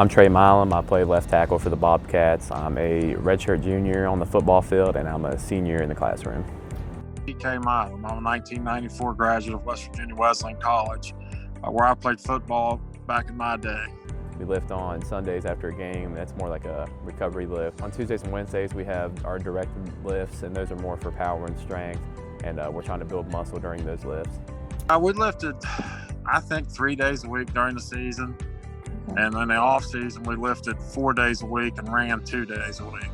I'm Trey Milam. I play left tackle for the Bobcats. I'm a redshirt junior on the football field, and I'm a senior in the classroom. PK Milam. I'm a 1994 graduate of West Virginia Wesleyan College, where I played football back in my day. We lift on Sundays after a game. That's more like a recovery lift. On Tuesdays and Wednesdays, we have our directed lifts, and those are more for power and strength, and we're trying to build muscle during those lifts. We lifted, I think, 3 days a week during the season, and in the off season, we lifted 4 days a week and ran 2 days a week.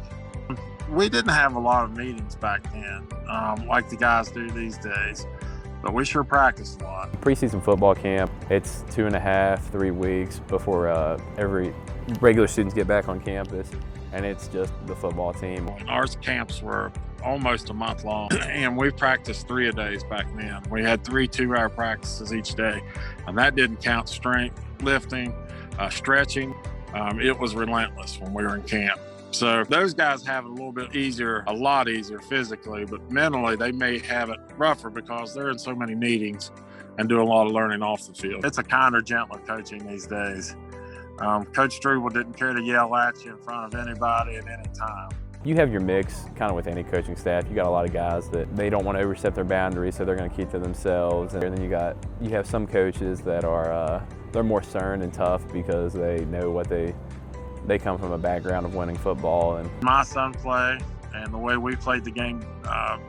We didn't have a lot of meetings back then, like the guys do these days, but we sure practiced a lot. Preseason football camp, it's 2.5, 3 weeks before every regular students get back on campus, and it's just the football team. Our camps were almost a month long, and we practiced 3 a days back then. We had 3 2-hour practices each day, and that didn't count strength, lifting, stretching. It was relentless when we were in camp. So those guys have it a little bit easier, a lot easier physically, but mentally they may have it rougher because they're in so many meetings and do a lot of learning off the field. It's a kinder, gentler coaching these days. Coach Struble didn't care to yell at you in front of anybody at any time. You have your mix kind of with any coaching staff. You got a lot of guys that they don't want to overstep their boundaries, so they're going to keep to themselves. And then you have some coaches that are they're more stern and tough because they know what they come from a background of winning football. And my son played, and the way we played the game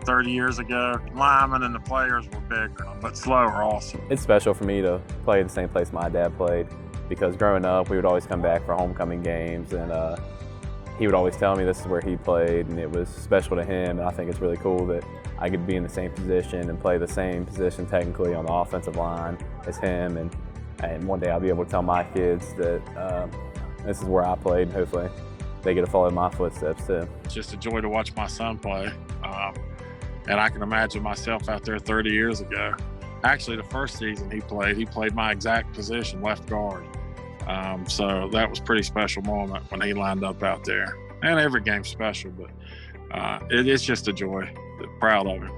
30 years ago, linemen and the players were bigger, but slower also. It's special for me to play the same place my dad played, because growing up, we would always come back for homecoming games, and he would always tell me this is where he played, and it was special to him. And I think it's really cool that I could be in the same position and play the same position technically on the offensive line as him. And one day I'll be able to tell my kids that this is where I played, and hopefully they get to follow my footsteps too. It's just a joy to watch my son play. And I can imagine myself out there 30 years ago. Actually, the first season he played my exact position, left guard. So that was a pretty special moment when he lined up out there. And every game's special, but it's just a joy. Proud of him.